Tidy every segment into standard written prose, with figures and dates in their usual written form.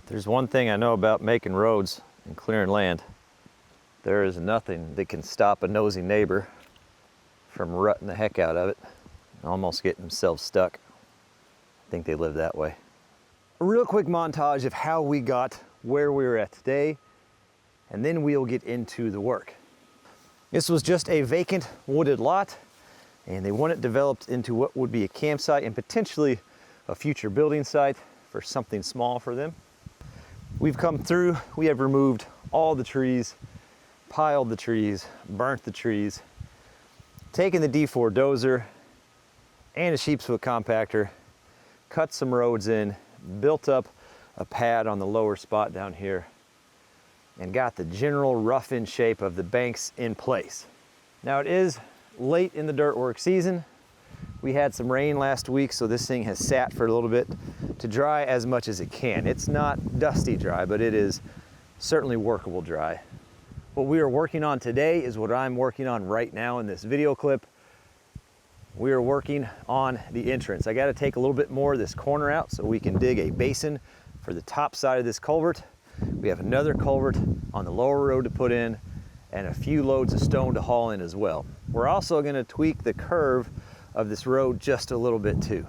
There's one thing I know about making roads and clearing land. There is nothing that can stop a nosy neighbor from rutting the heck out of it, almost getting themselves stuck. I think they live that way. A real quick montage of how we got where we were at today, and then we'll get into the work. This was just a vacant wooded lot, and they want it developed into what would be a campsite and potentially a future building site for something small for them. We've come through, we have removed all the trees, piled the trees, burnt the trees, taken the D4 dozer and a sheep's foot compactor, cut some roads in, built up a pad on the lower spot down here, and got the general rough-in shape of the banks in place. Now it is late in the dirt work season. We had some rain last week, so this thing has sat for a little bit to dry as much as it can. It's not dusty dry, but it is certainly workable dry. What we are working on today is what I'm working on right now in this video clip. We are working on the entrance. I got to take a little bit more of this corner out so we can dig a basin for the top side of this culvert. We have another culvert on the lower road to put in and a few loads of stone to haul in as well. We're also going to tweak the curve of this road just a little bit too.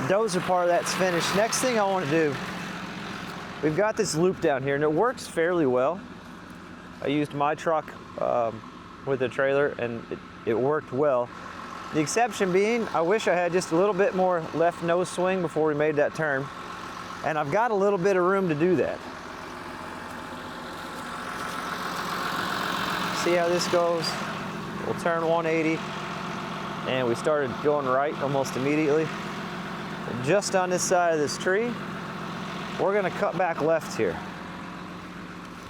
Dozer part of that's finished. Next thing I want to do, we've got this loop down here and it works fairly well. I used my truck with the trailer and it worked well. The exception being, I wish I had just a little bit more left nose swing before we made that turn. And I've got a little bit of room to do that. See how this goes? We'll turn 180 and we started going right almost immediately. Just on this side of this tree, we're going to cut back left here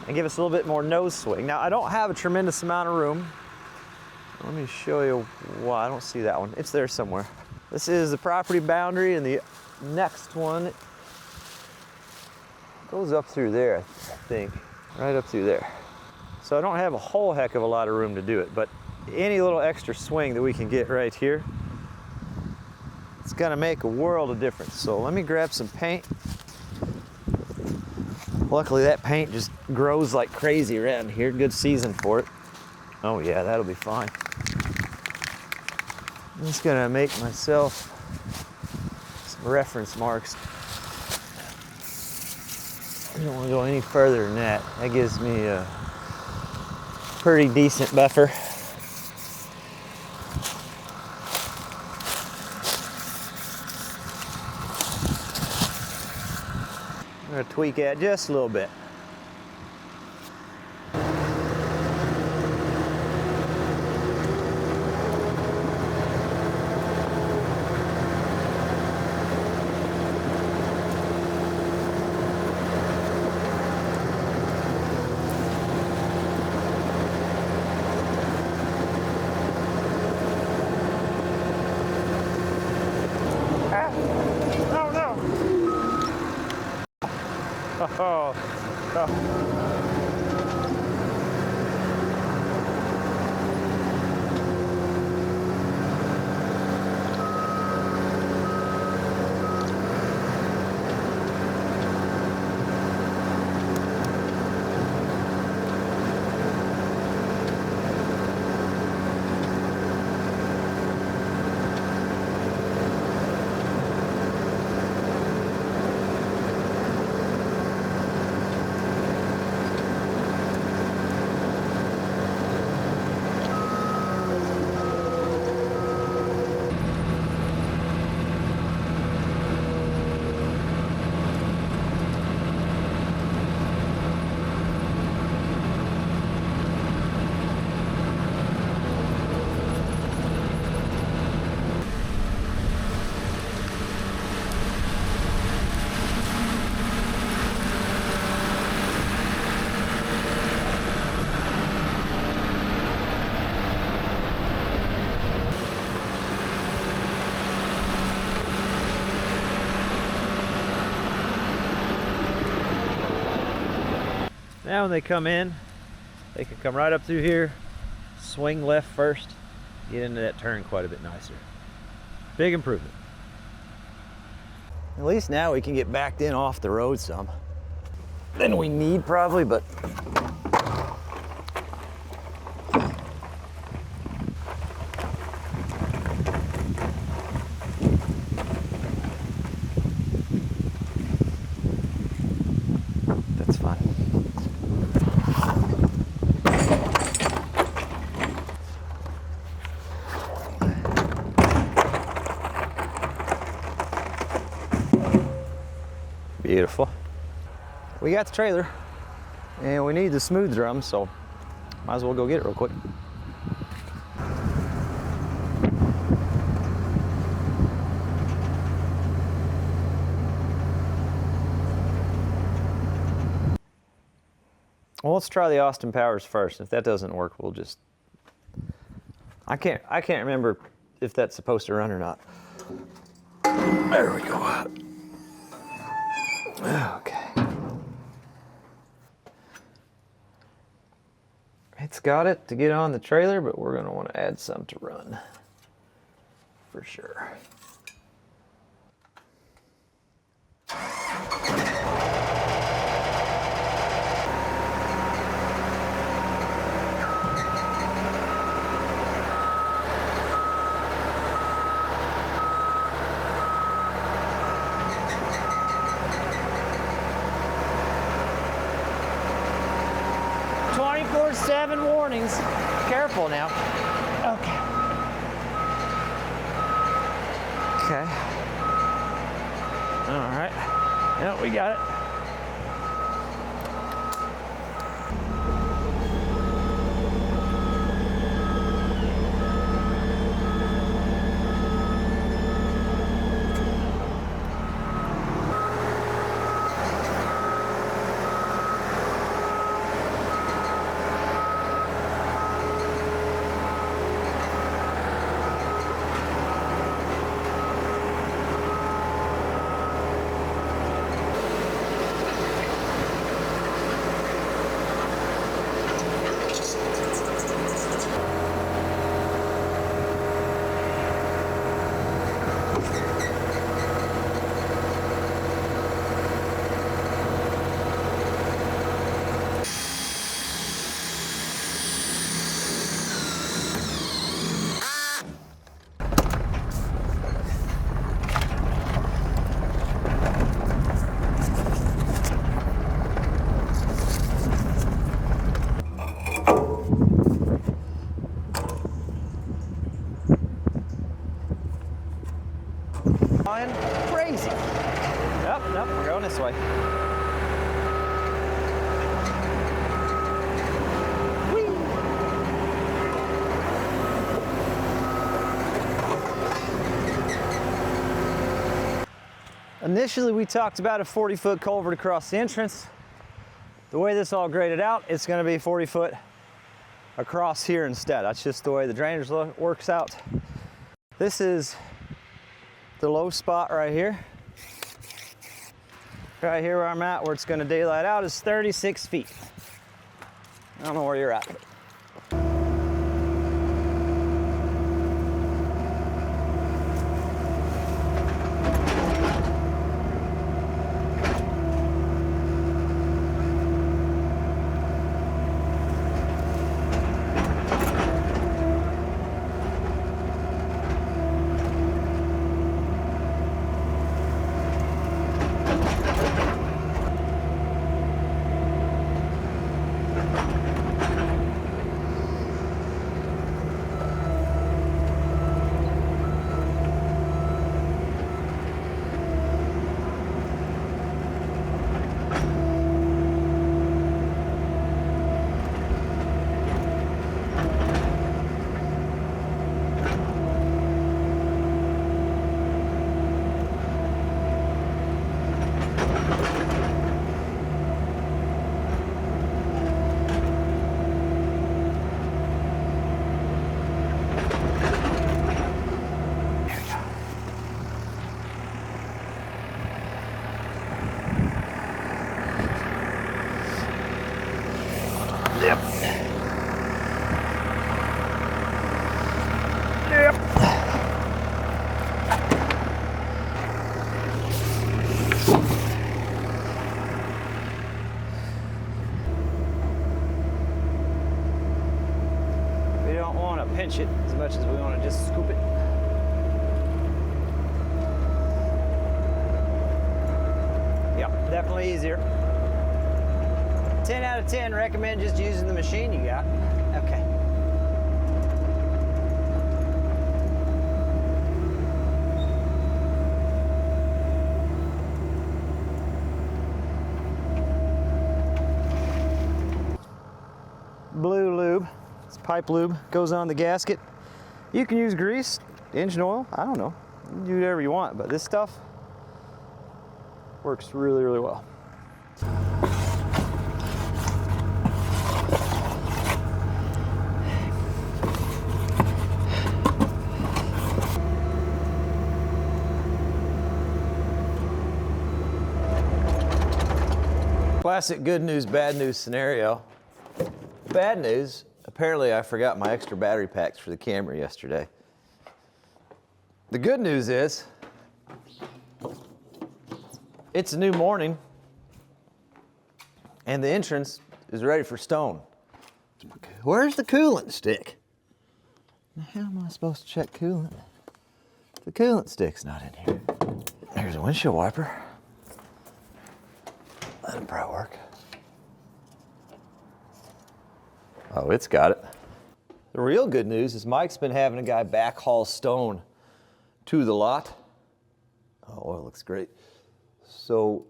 and give us a little bit more nose swing. Now, I don't have a tremendous amount of room. Let me show you why. I don't see that one. It's there somewhere. This is the property boundary, and the next one goes up through there, I think, right up through there. So I don't have a whole heck of a lot of room to do it, but any little extra swing that we can get right here, it's gonna make a world of difference. So let me grab some paint. Luckily that paint just grows like crazy around here. Good season for it. Oh yeah, that'll be fine. I'm just gonna make myself some reference marks. I don't wanna go any further than that. That gives me a pretty decent buffer. I'm going to tweak that just a little bit. Oh, oh. Now when they come in, they can come right up through here, swing left first, get into that turn quite a bit nicer. Big improvement. At least now we can get backed in off the road some. Than we need probably, but that's fine. Beautiful. We got the trailer and we need the smooth drum, so might as well go get it real quick. Well, let's try the Austin Powers first. If that doesn't work, we'll just, I can't remember if that's supposed to run or not. There we go. Okay. It's got it to get on the trailer, but we're going to want to add some to run for sure. Seven warnings. Careful now. Okay. Okay. All right. Yeah, we got it. Crazy. Nope, we're going this way. Whee! Initially, we talked about a 40-foot culvert across the entrance. The way this all graded out, it's going to be 40 foot across here instead. That's just the way the drainage works out. This is the low spot right here. Right here where I'm at, where it's going to daylight out, is 36 feet. I don't know where you're at. pinch it as much as we want to just scoop it. Yep, definitely easier. 10 out of 10, recommend just using the machine you got. Okay. Blue lube, it's pipe lube, goes on the gasket. You can use grease, engine oil, I don't know. You can do whatever you want, but this stuff works really, really well. Classic good news, bad news scenario. Bad news, apparently I forgot my extra battery packs for the camera yesterday. The good news is, it's a new morning and the entrance is ready for stone. Where's the coolant stick? How am I supposed to check coolant? The coolant stick's not in here. There's a windshield wiper. That'll probably work. Oh, it's got it. The real good news is Mike's been having a guy backhaul stone to the lot. Oh, oil looks great. So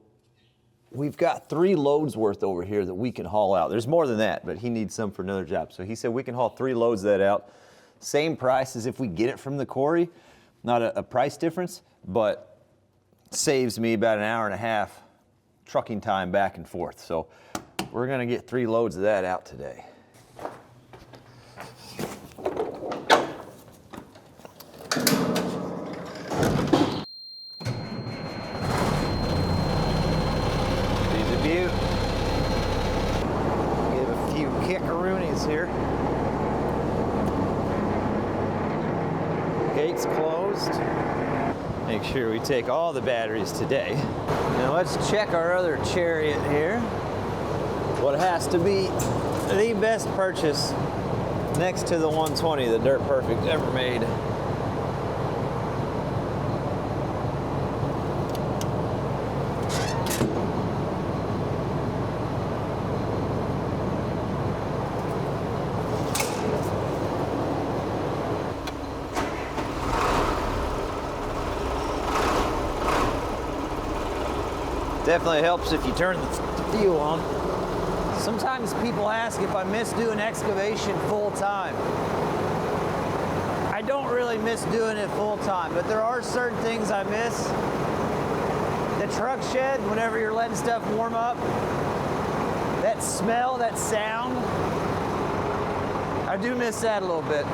we've got 3 loads worth over here that we can haul out. There's more than that, but he needs some for another job. So he said we can haul 3 loads of that out. Same price as if we get it from the quarry. Not a price difference, but saves me about an hour and a half trucking time back and forth. So we're gonna get 3 loads of that out today. Here. Gates closed. Make sure we take all the batteries today. Now let's check our other Chariot here. What has to be the best purchase next to the 120 that Dirt Perfect ever made. Definitely helps if you turn the fuel on. Sometimes people ask if I miss doing excavation full time. I don't really miss doing it full time, but there are certain things I miss. The truck shed, whenever you're letting stuff warm up, that smell, that sound, I do miss that a little bit.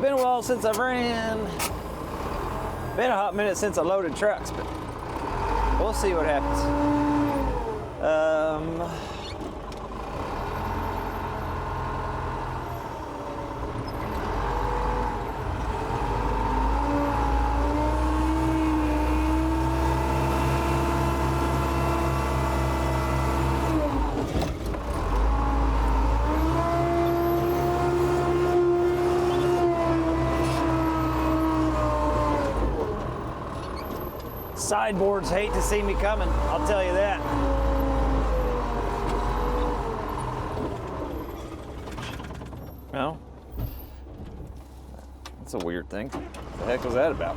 Been a while since I've ran. Been a hot minute since I loaded trucks, but we'll see what happens. Sideboards hate to see me coming, I'll tell you that. No? That's a weird thing. What the heck was that about?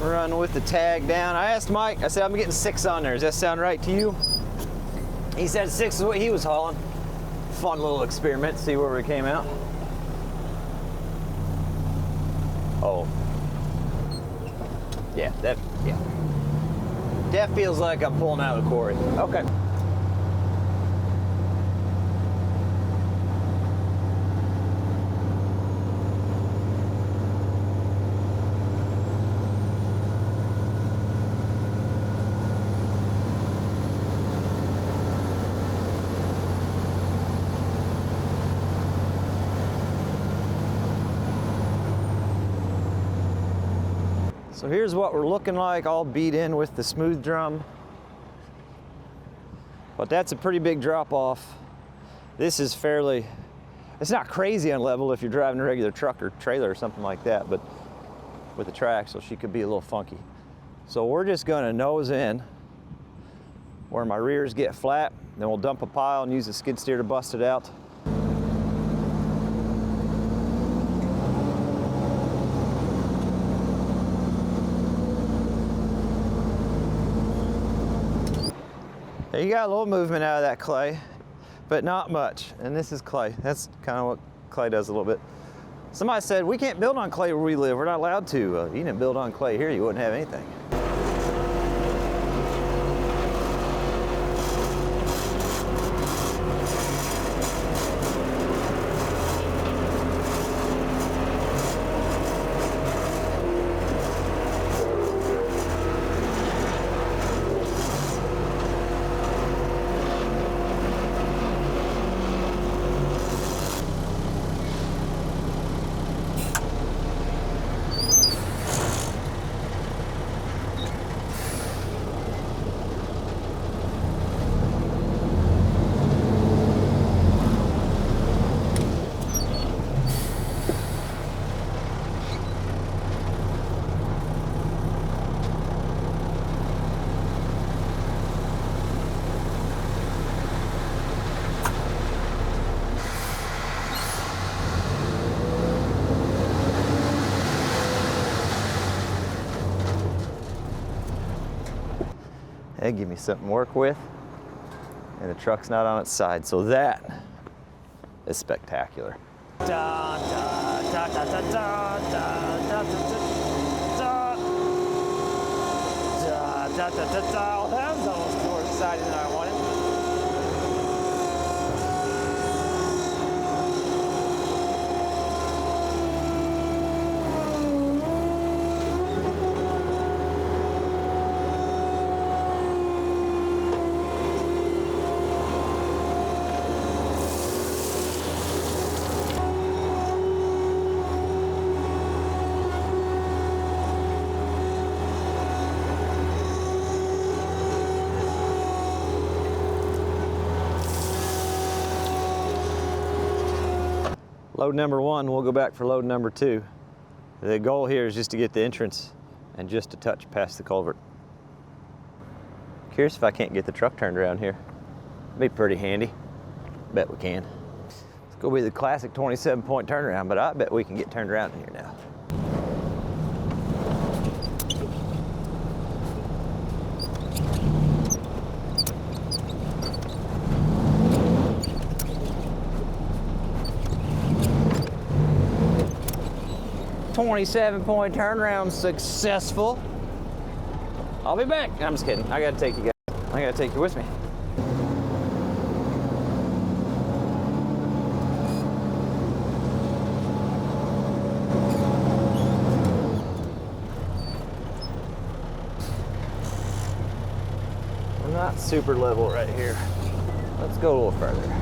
Run with the tag down. I asked Mike, I said, I'm getting 6 on there. Does that sound right to you? He said 6 is what he was hauling. Fun little experiment, see where we came out. Oh. Yeah, that feels like I'm pulling out of the quarry. Okay. So here's what we're looking like, all beat in with the smooth drum. But that's a pretty big drop off. This is fairly, it's not crazy on level if you're driving a regular truck or trailer or something like that, but with the track, so she could be a little funky. So we're just gonna nose in where my rears get flat, then we'll dump a pile and use the skid steer to bust it out. You got a little movement out of that clay, but not much. And this is clay. That's kind of what clay does a little bit. Somebody said, we can't build on clay where we live. We're not allowed to. You didn't build on clay here, you wouldn't have anything. Hey, give me something to work with, and the truck's not on its side, so that is spectacular. Da, da, da, da, da, da, da, da, da, da, da, da, da. That was almost more exciting than I wanted. load number 1, we'll go back for load number 2. The goal here is just to get the entrance and just a touch past the culvert. Curious if I can't get the truck turned around here. Be pretty handy. Bet we can. It's gonna be the classic 27-point turnaround, but I bet we can get turned around in here now. .27-point turnaround successful. I'll be back. I'm just kidding. I gotta take you guys. I gotta take you with me. We're not super level right here. Let's go a little further.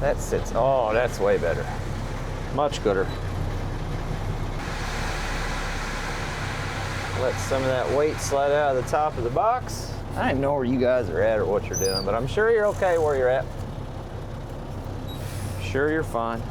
That sits, oh, that's way better. Much gooder. Let some of that weight slide out of the top of the box. I don't know where you guys are at or what you're doing, but I'm sure you're okay where you're at. Sure you're fine.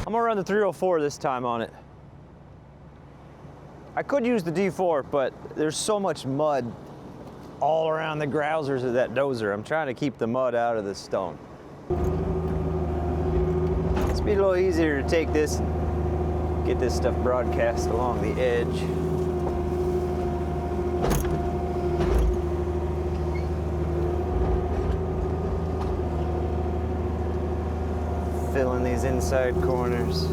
I'm gonna run the 304 this time on it. I could use the D4, but there's so much mud all around the grousers of that dozer. I'm trying to keep the mud out of the stone. It's be a little easier to take this and get this stuff broadcast along the edge. Filling these inside corners.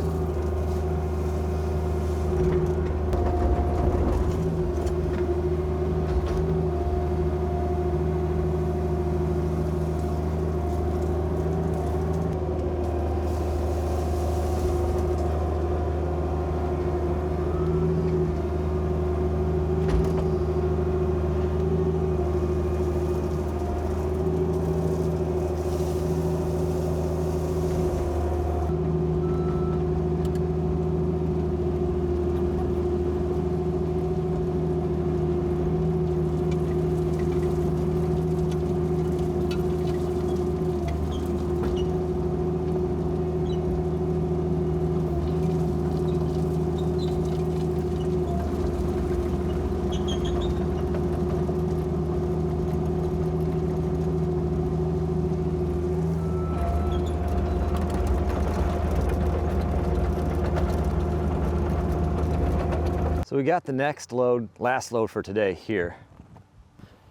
So we got the next load, last load for today here.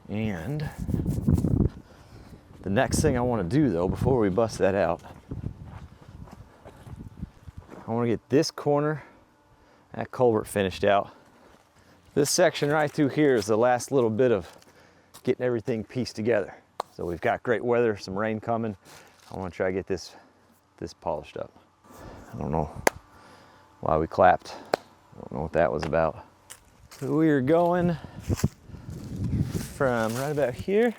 And the next thing I want to do though, before we bust that out, I want to get this corner, that culvert finished out. This section right through here is the last little bit of getting everything pieced together. So we've got great weather, some rain coming. I want to try to get this polished up. I don't know why we clapped. I don't know what that was about. So we are going from right about here,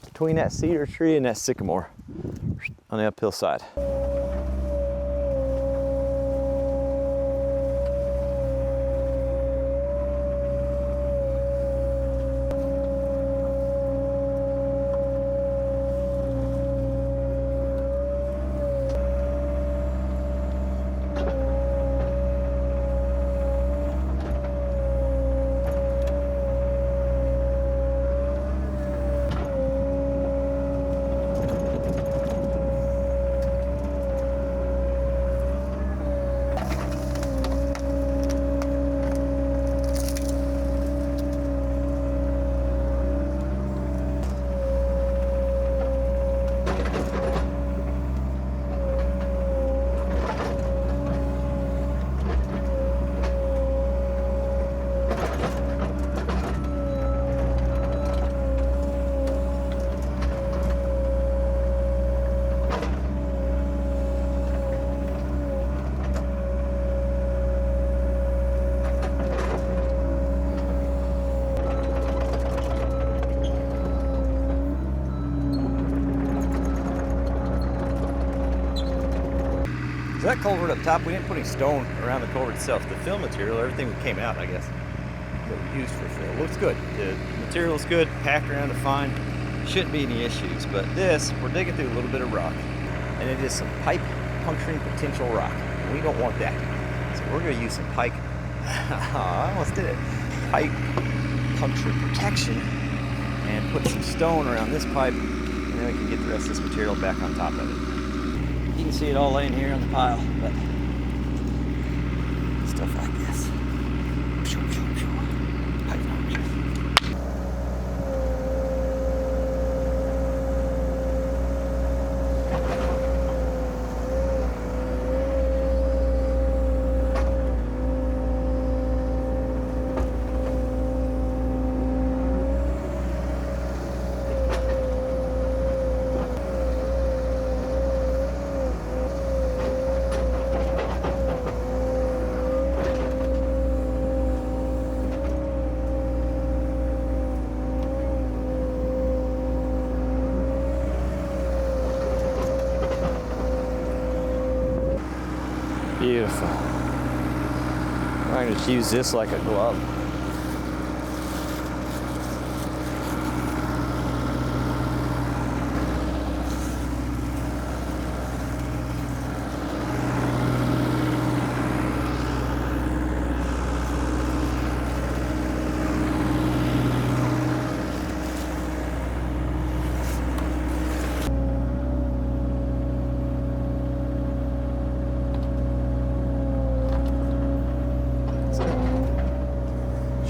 between that cedar tree and that sycamore on the uphill side. that culvert up top, we didn't put any stone around the culvert itself. The fill material, everything came out, I guess, that we used for fill. Looks good. The material's good, packed around it fine. Shouldn't be any issues. But this, we're digging through a little bit of rock, and it is some pipe puncturing potential rock. We don't want that. So we're going to use some pipe. I almost did it. Pipe puncture protection, and put some stone around this pipe, and then we can get the rest of this material back on top of it. You can see it all laying here on the pile, but stuff like this. Pipe puncture. Beautiful. I'm going to just use this like a glove.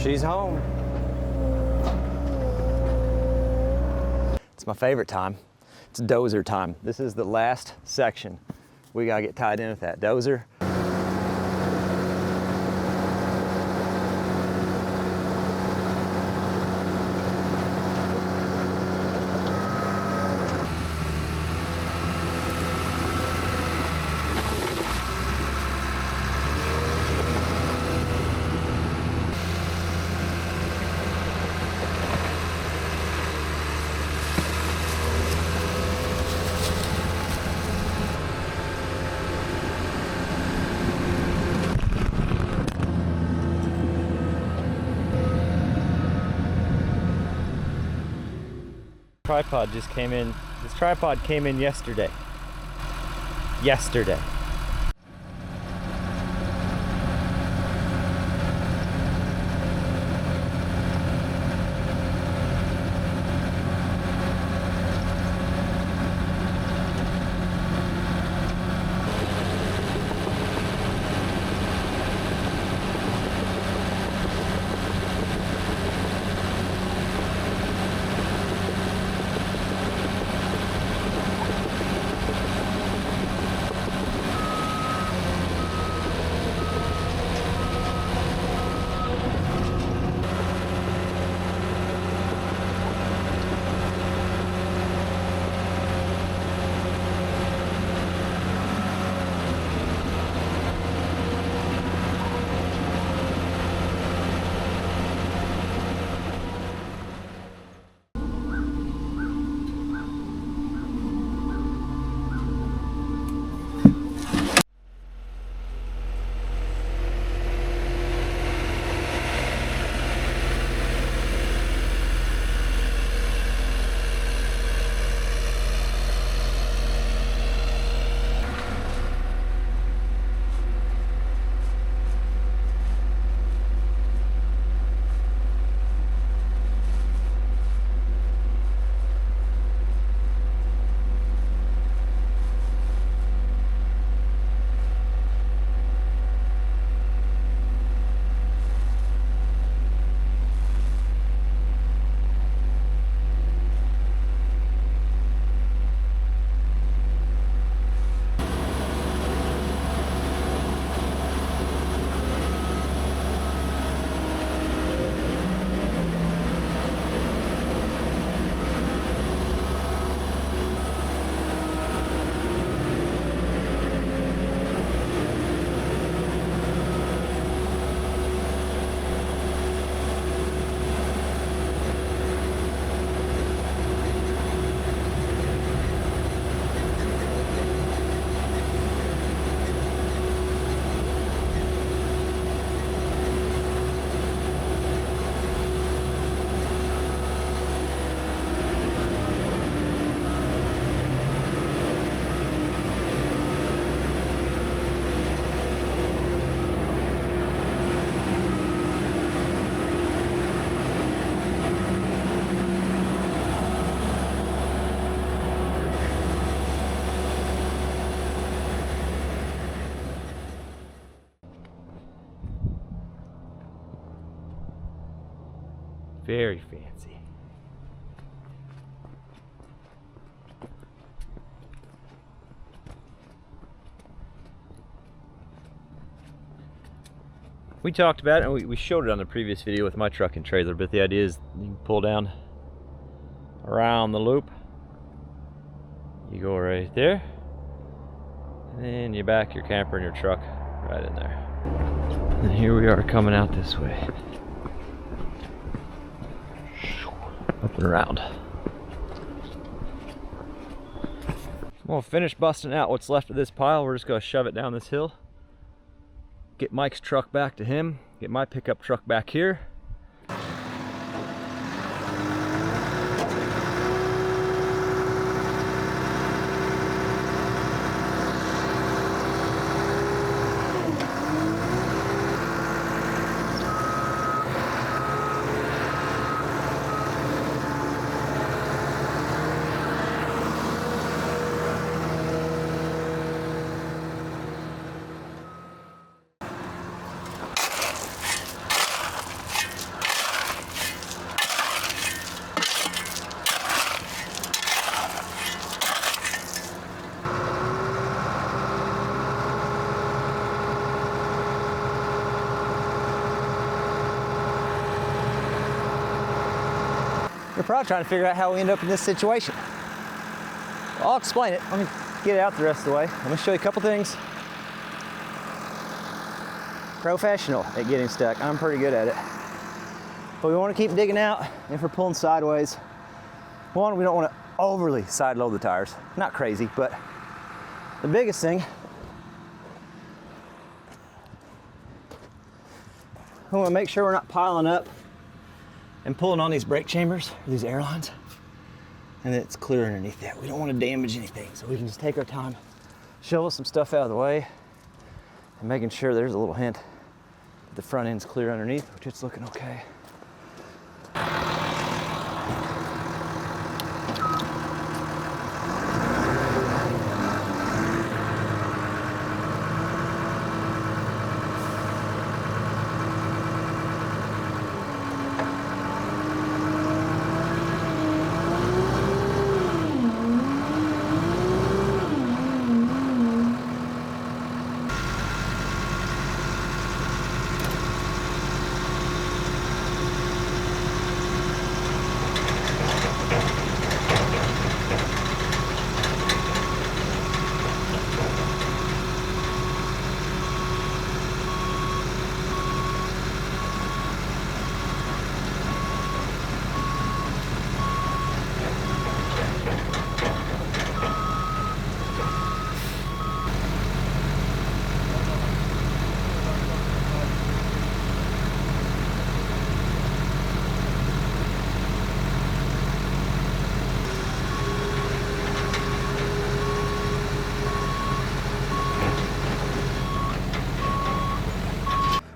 She's home. It's my favorite time. It's dozer time. This is the last section. We gotta get tied in with that dozer. Tripod just came in. This tripod came in yesterday. Yesterday. Very fancy. We talked about it and we showed it on the previous video with my truck and trailer, but the idea is you can pull down around the loop. You go right there, and then you back your camper and your truck right in there. And here we are coming out this way. Up and around. We'll finish busting out what's left of this pile. We're just gonna shove it down this hill. Get Mike's truck back to him. Get my pickup truck back here. You're probably trying to figure out how we end up in this situation. Well, I'll explain it. Let me get it out the rest of the way. I'm gonna show you a couple things. Professional at getting stuck. I'm pretty good at it. But we want to keep digging out. If we're pulling sideways, one, we don't want to overly side load the tires. Not crazy, but the biggest thing, we want to make sure we're not piling up and pulling on these brake chambers, or these air lines, and it's clear underneath that. We don't want to damage anything, so we can just take our time, shovel some stuff out of the way, and making sure there's a little hint that the front end's clear underneath, which it's looking okay.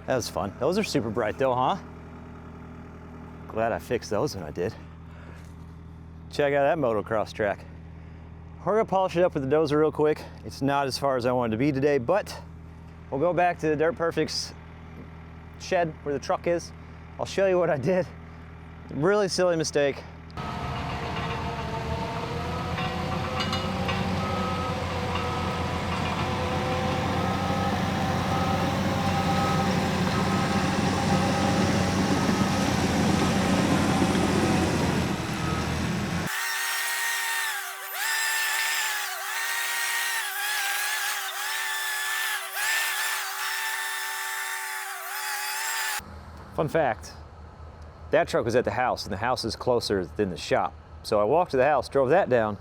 That was fun. Those are super bright though, huh? Glad I fixed those when I did. Check out that motocross track. We're gonna polish it up with the dozer real quick. It's not as far as I wanted to be today, but we'll go back to the Dirt Perfect's shed where the truck is. I'll show you what I did. Really silly mistake. Fun fact, that truck was at the house, and the house is closer than the shop. So I walked to the house, drove that down,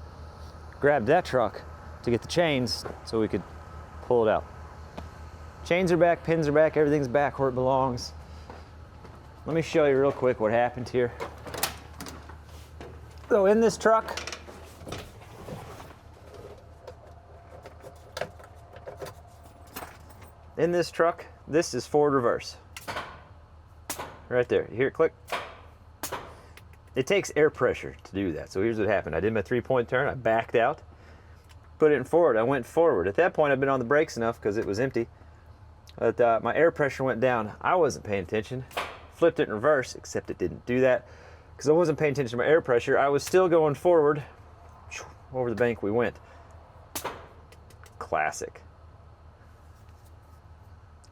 grabbed that truck to get the chains so we could pull it out. Chains are back, pins are back, everything's back where it belongs. Let me show you real quick what happened here. So in this truck, this is forward reverse. Right there, you hear it click? It takes air pressure to do that. So here's what happened. I did my 3-point turn, I backed out, put it in forward, I went forward. At that point, I'd been on the brakes enough because it was empty, but my air pressure went down. I wasn't paying attention, flipped it in reverse, except it didn't do that. because I wasn't paying attention to my air pressure. I was still going forward. Over the bank we went. Classic.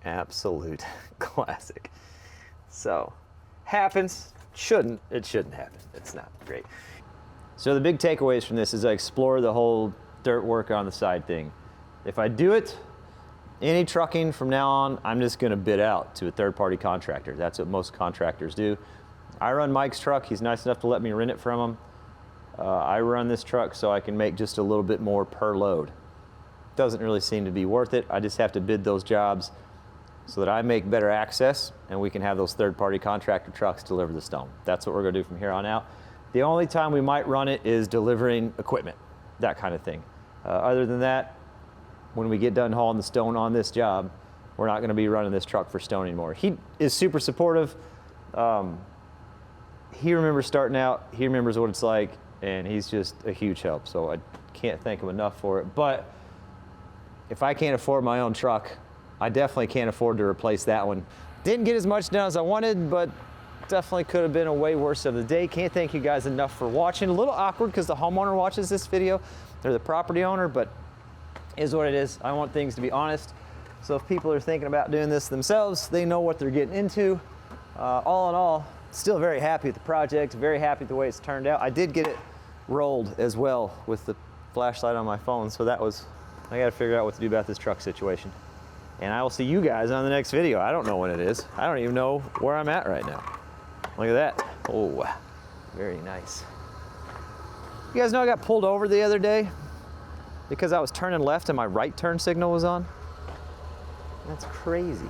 Absolute classic. So, happens. It shouldn't happen. It's not great. So the big takeaways from this is I explore the whole dirt work on the side thing. If I do it, any trucking from now on, I'm just gonna bid out to a third-party contractor. That's what most contractors do. I run Mike's truck. He's nice enough to let me rent it from him. I run this truck so I can make just a little bit more per load. Doesn't really seem to be worth it. I just have to bid those jobs so that I make better access and we can have those third-party contractor trucks deliver the stone. That's what we're gonna do from here on out. The only time we might run it is delivering equipment, that kind of thing. Other than that, when we get done hauling the stone on this job, we're not gonna be running this truck for stone anymore. He is super supportive. He remembers starting out, he remembers what it's like, and he's just a huge help. So I can't thank him enough for it. But if I can't afford my own truck, I definitely can't afford to replace that one. Didn't get as much done as I wanted, but definitely could have been a way worse of the day. Can't thank you guys enough for watching. A little awkward because the homeowner watches this video. They're the property owner, but is what it is. I want things to be honest. So if people are thinking about doing this themselves, they know what they're getting into. All in all, still very happy with the project, very happy with the way it's turned out. I did get it rolled as well with the flashlight on my phone, so that was, I gotta figure out what to do about this truck situation. And I will see you guys on the next video. I don't know when it is. I don't even know where I'm at right now. Look at that. Oh, very nice. You guys know I got pulled over the other day because I was turning left and my right turn signal was on? That's crazy.